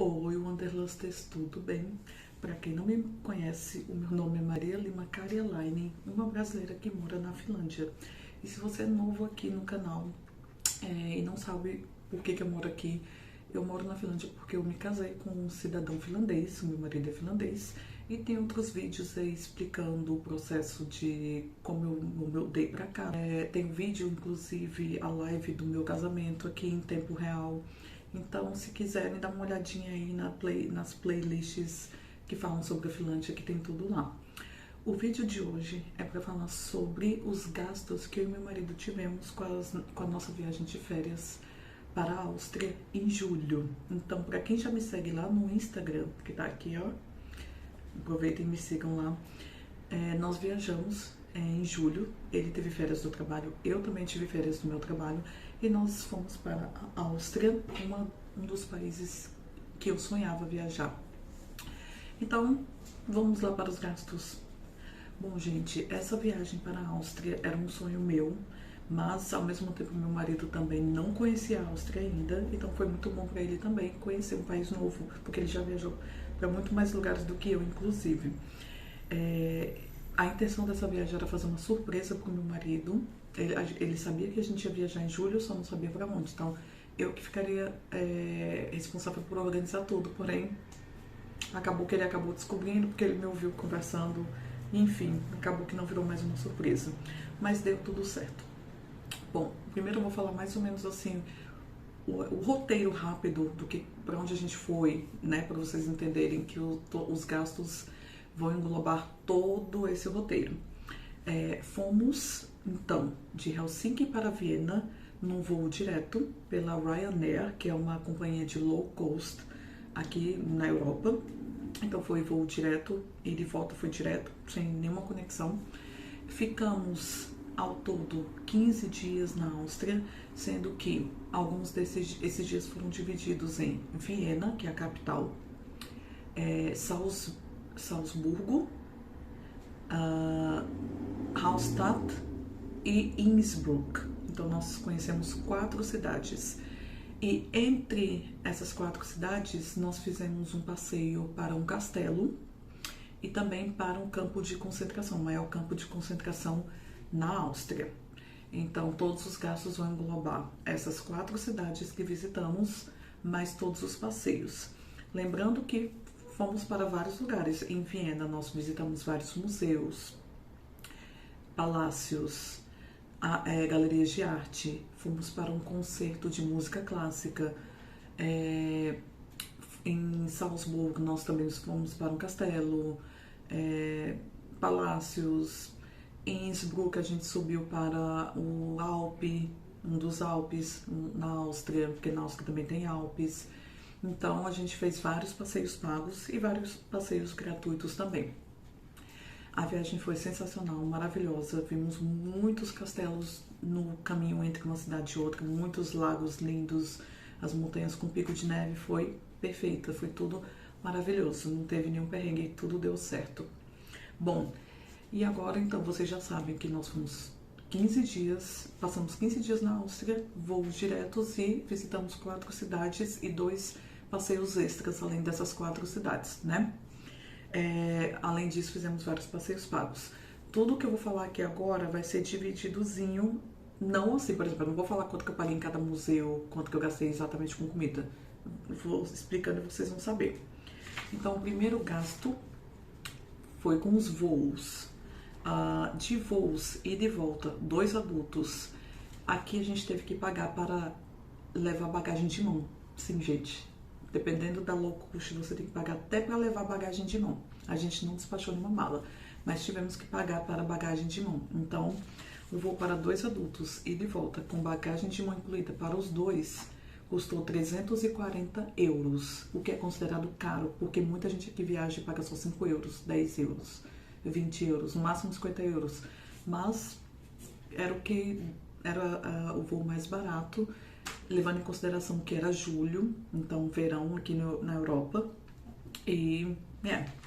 Oi, Wanderlusters, tudo bem? Para quem não me conhece, o meu nome é Maria Lima Karjalainen, uma brasileira que mora na Finlândia. E se você é novo aqui no canal e não sabe por que eu moro aqui, eu moro na Finlândia porque eu me casei com um cidadão finlandês, o meu marido é finlandês, e tem outros vídeos aí explicando o processo de como eu mudei pra cá. Tem um vídeo, inclusive, a live do meu casamento aqui em tempo real. Então, se quiserem dar uma olhadinha aí nas playlists que falam sobre a Finlândia, que tem tudo lá. O vídeo de hoje é para falar sobre os gastos que eu e meu marido tivemos com a nossa viagem de férias para a Áustria em julho. Então, para quem já me segue lá no Instagram, que tá aqui, ó, aproveitem e me sigam lá. Nós viajamos em julho, ele teve férias do trabalho, eu também tive férias do meu trabalho, e nós fomos para a Áustria, um dos países que eu sonhava viajar. Então, vamos lá para os gastos. Bom, gente, essa viagem para a Áustria era um sonho meu, mas ao mesmo tempo meu marido também não conhecia a Áustria ainda, então foi muito bom para ele também conhecer um país novo, porque ele já viajou para muito mais lugares do que eu, inclusive. A intenção dessa viagem era fazer uma surpresa para o meu marido. Ele sabia que a gente ia viajar em julho, só não sabia para onde. Então, eu que ficaria responsável por organizar tudo. Porém, acabou que ele acabou descobrindo, porque ele me ouviu conversando. Enfim, acabou que não virou mais uma surpresa. Mas deu tudo certo. Bom, primeiro eu vou falar mais ou menos assim o roteiro rápido do que para onde a gente foi, né, para vocês entenderem que os gastos vão englobar todo esse roteiro. Fomos então de Helsinki para Viena num voo direto pela Ryanair, que é uma companhia de low cost aqui na Europa. Então foi voo direto e de volta foi direto, sem nenhuma conexão. Ficamos ao todo 15 dias na Áustria, sendo que alguns esses dias foram divididos em Viena, que é a capital, Salzburgo, Hallstatt e Innsbruck. Então nós conhecemos 4 cidades. E entre essas 4 cidades nós fizemos um passeio para um castelo e também para um campo de concentração, o maior campo de concentração na Áustria. Então todos os gastos vão englobar essas 4 cidades que visitamos, mais todos os passeios. Lembrando que fomos para vários lugares. Em Viena nós visitamos vários museus, palácios, galerias de arte, fomos para um concerto de música clássica. Em Salzburgo nós também fomos para um castelo, palácios. Em Innsbruck a gente subiu para o Alpe, um dos Alpes na Áustria, porque na Áustria também tem Alpes. Então a gente fez vários passeios pagos e vários passeios gratuitos também. A viagem foi sensacional, maravilhosa. Vimos muitos castelos no caminho entre uma cidade e outra, muitos lagos lindos, as montanhas com pico de neve. Foi perfeita, foi tudo maravilhoso. Não teve nenhum perrengue, tudo deu certo. Bom, e agora então vocês já sabem que nós fomos 15 dias, passamos 15 dias na Áustria, voos diretos, e visitamos 4 cidades e 2 passeios extras além dessas 4 cidades, né? Além disso, fizemos vários passeios pagos. Tudo que eu vou falar aqui agora vai ser divididozinho, não assim, por exemplo, eu não vou falar quanto que eu paguei em cada museu, quanto que eu gastei exatamente com comida. Vou explicando e vocês vão saber. Então, o primeiro gasto foi com os voos. De voos e de volta, 2 adultos. Aqui a gente teve que pagar para levar bagagem de mão. Sim, gente. Dependendo da low cost, você tem que pagar até para levar bagagem de mão. A gente não despachou nenhuma mala, mas tivemos que pagar para bagagem de mão. Então, o voo para 2 adultos e de volta, com bagagem de mão incluída para os 2, custou 340 euros, o que é considerado caro, porque muita gente aqui viaja e paga só 5 euros, 10 euros, 20 euros, no máximo 50 euros. Mas era o voo mais barato, levando em consideração que era julho, então verão aqui na Europa, e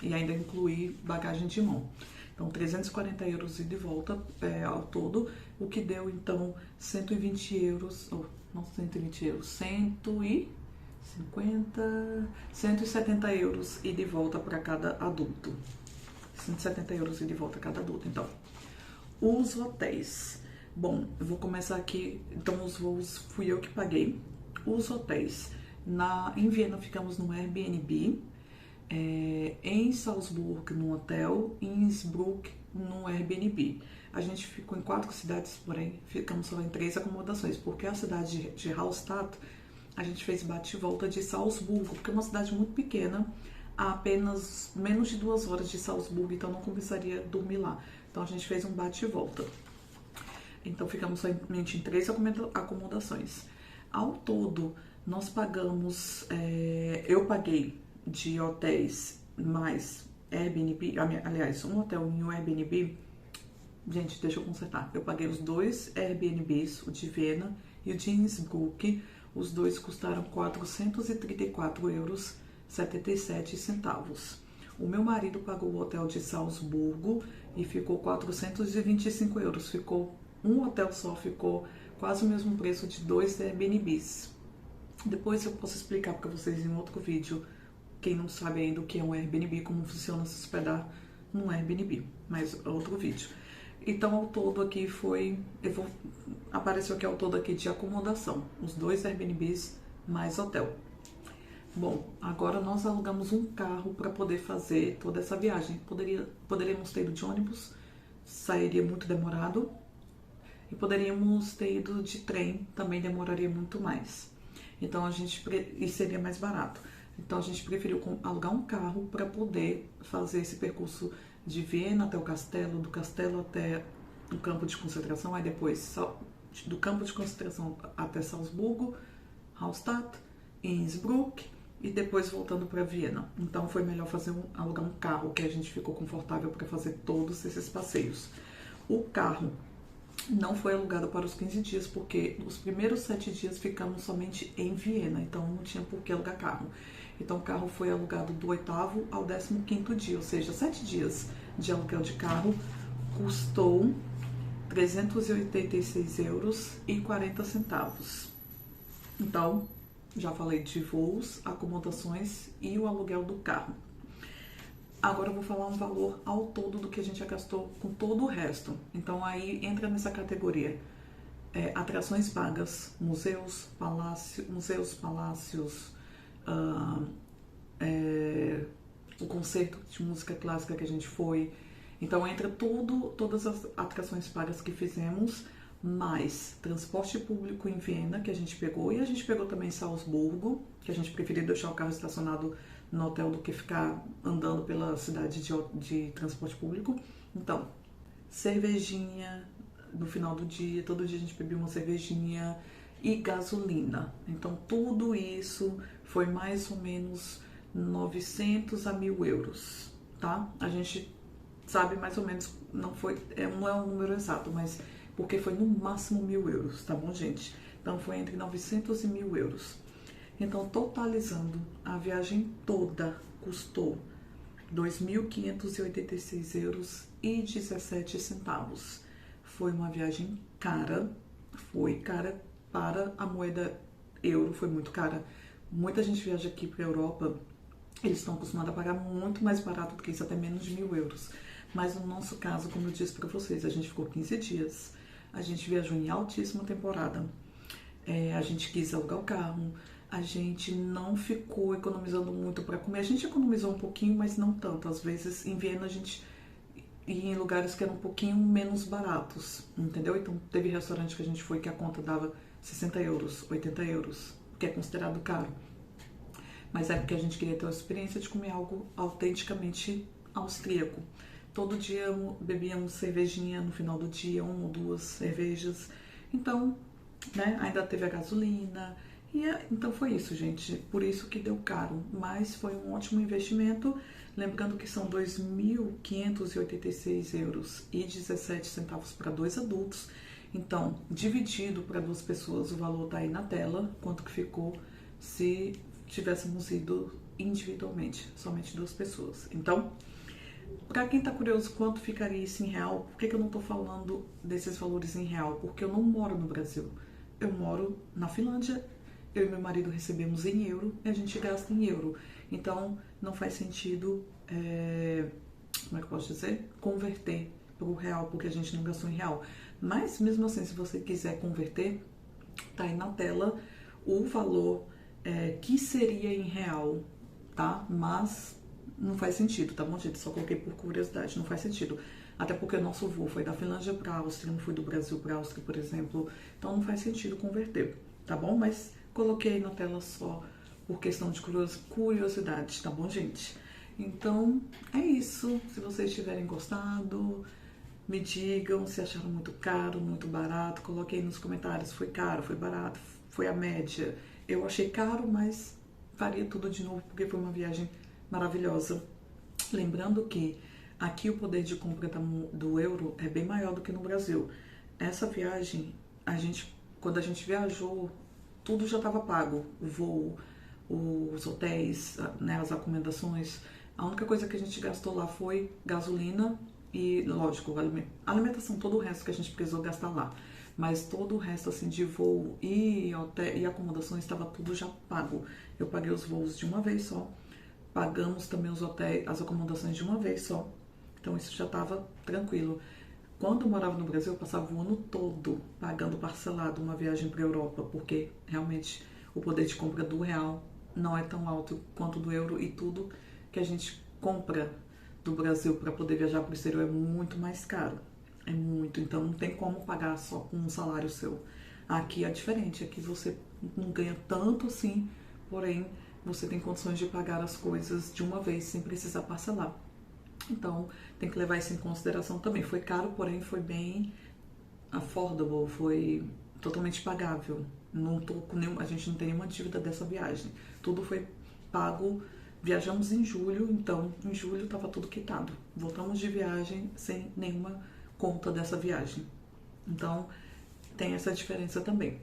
ainda incluir bagagem de mão. Então 340 euros e de volta ao todo, o que deu então 120 euros, não 120 euros, 50, 170 euros e de volta para cada adulto. 170 euros e de volta a cada adulto. Então, os hotéis. Bom, eu vou começar aqui. Então, os voos fui eu que paguei. Os hotéis. Em Viena ficamos no Airbnb. Em Salzburgo, no hotel. Em Innsbruck, no Airbnb. A gente ficou em 4 cidades, porém ficamos só em 3 acomodações, porque a cidade de Hallstatt, a gente fez bate e volta de Salzburgo, porque é uma cidade muito pequena, a apenas menos de 2 horas de Salzburgo, então não compensaria dormir lá. Então a gente fez um bate e volta. Então ficamos somente em 3 acomodações. Ao todo, nós pagamos, eu paguei de hotéis mais Airbnb, aliás, um hotel e um Airbnb. Gente, deixa eu consertar. Eu paguei os 2 Airbnbs, o de Viena e o de Innsbruck. Os dois custaram 434 euros 77 centavos. O meu marido pagou o hotel de Salzburgo e ficou 425 euros. Ficou um hotel só, ficou quase o mesmo preço de 2 Airbnbs. Depois eu posso explicar para vocês em outro vídeo, quem não sabe ainda o que é um Airbnb, como funciona se hospedar num Airbnb, mas é outro vídeo. Então, ao todo aqui apareceu aqui ao todo aqui de acomodação, os 2 Airbnbs mais hotel. Bom, agora nós alugamos um carro para poder fazer toda essa viagem. Poderíamos ter ido de ônibus, sairia muito demorado, e poderíamos ter ido de trem, também demoraria muito mais. Então e seria mais barato. Então a gente preferiu alugar um carro para poder fazer esse percurso de Viena até o castelo, do castelo até o campo de concentração, aí depois do campo de concentração até Salzburgo, Hallstatt, Innsbruck e depois voltando para Viena. Então foi melhor alugar um carro, que a gente ficou confortável para fazer todos esses passeios. O carro não foi alugado para os 15 dias, porque os primeiros 7 dias ficamos somente em Viena, então não tinha por que alugar carro. Então o carro foi alugado do 8º ao 15º dia, ou seja, 7 dias de aluguel de carro, custou 386 euros e 40 centavos. Então, já falei de voos, acomodações e o aluguel do carro. Agora eu vou falar um valor ao todo do que a gente já gastou com todo o resto. Então aí entra nessa categoria. Atrações pagas, museus, palácios, o concerto de música clássica que a gente foi. Então entra todas as atrações pagas que fizemos, mais transporte público em Viena, que a gente pegou, e a gente pegou também em Salzburgo, que a gente preferiu deixar o carro estacionado no hotel do que ficar andando pela cidade de transporte público. Então, cervejinha no final do dia, todo dia a gente bebia uma cervejinha e gasolina. Então, tudo isso foi mais ou menos 900 a 1.000 euros, tá? A gente sabe mais ou menos, não é um número exato, mas porque foi no máximo 1.000 euros, tá bom, gente? Então, foi entre 900 e 1.000 euros. Então, totalizando, a viagem toda custou 2.586 euros e 17 centavos. Foi uma viagem cara, foi cara para a moeda euro, foi muito cara. Muita gente viaja aqui para a Europa, eles estão acostumados a pagar muito mais barato do que isso, até menos de 1.000 euros. Mas no nosso caso, como eu disse para vocês, a gente ficou 15 dias, a gente viajou em altíssima temporada, a gente quis alugar o carro, a gente não ficou economizando muito para comer. A gente economizou um pouquinho, mas não tanto. Às vezes, em Viena, a gente ia em lugares que eram um pouquinho menos baratos, entendeu? Então, teve restaurante que a gente foi que a conta dava 60 euros, 80 euros, que é considerado caro. Mas é porque a gente queria ter a experiência de comer algo autenticamente austríaco. Todo dia bebíamos cervejinha no final do dia, 1 ou 2 cervejas. Então, né, ainda teve a gasolina. Então foi isso, gente. Por isso que deu caro. Mas foi um ótimo investimento. Lembrando que são 2.586 euros e 17 centavos para 2 adultos. Então, dividido para 2 pessoas, o valor tá aí na tela. Quanto que ficou se tivéssemos ido individualmente, somente 2 pessoas. Então, para quem tá curioso quanto ficaria isso em real, por que eu não tô falando desses valores em real? Porque eu não moro no Brasil. Eu moro na Finlândia eu e meu marido recebemos em euro e a gente gasta em euro. Então, não faz sentido, como é que eu posso dizer? Converter para o real, porque a gente não gastou em real. Mas, mesmo assim, se você quiser converter, tá aí na tela o valor que seria em real, tá? Mas não faz sentido, tá bom, gente? Só coloquei por curiosidade, não faz sentido. Até porque o nosso voo foi da Finlândia para a Áustria, não foi do Brasil para a Áustria, por exemplo. Então não faz sentido converter, tá bom? Mas coloquei aí na tela só por questão de curiosidade, tá bom, gente? Então é isso. Se vocês tiverem gostado, me digam se acharam muito caro, muito barato. Coloquei aí nos comentários, foi caro, foi barato, foi a média. Eu achei caro, mas faria tudo de novo porque foi uma viagem maravilhosa. Lembrando que aqui o poder de compra do euro é bem maior do que no Brasil. Essa viagem, quando a gente viajou, tudo já estava pago. O voo, os hotéis, né, as acomodações. A única coisa que a gente gastou lá foi gasolina e, lógico, alimentação, todo o resto que a gente precisou gastar lá. Mas todo o resto, assim, de voo e hotel e acomodações estava tudo já pago. Eu paguei os voos de uma vez só, pagamos também os hotéis, as acomodações de uma vez só. Então isso já estava tranquilo. Quando eu morava no Brasil, eu passava o ano todo pagando parcelado uma viagem para a Europa, porque realmente o poder de compra do real não é tão alto quanto do euro e tudo que a gente compra do Brasil para poder viajar para o exterior é muito mais caro. É muito, então não tem como pagar só com um salário seu. Aqui é diferente, aqui você não ganha tanto assim, porém você tem condições de pagar as coisas de uma vez sem precisar parcelar. Então tem que levar isso em consideração também. Foi caro, porém foi bem affordable, foi totalmente pagável. Não tô com a gente não tem nenhuma dívida dessa viagem. Tudo foi pago. Viajamos em julho, então em julho estava tudo quitado. Voltamos de viagem sem nenhuma conta dessa viagem. Então tem essa diferença também.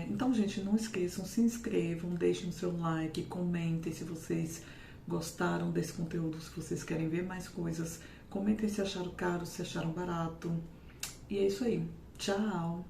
Então, gente, não esqueçam, se inscrevam, deixem o seu like, comentem se vocês gostaram desse conteúdo, se vocês querem ver mais coisas. Comentem se acharam caro, se acharam barato. E é isso aí. Tchau!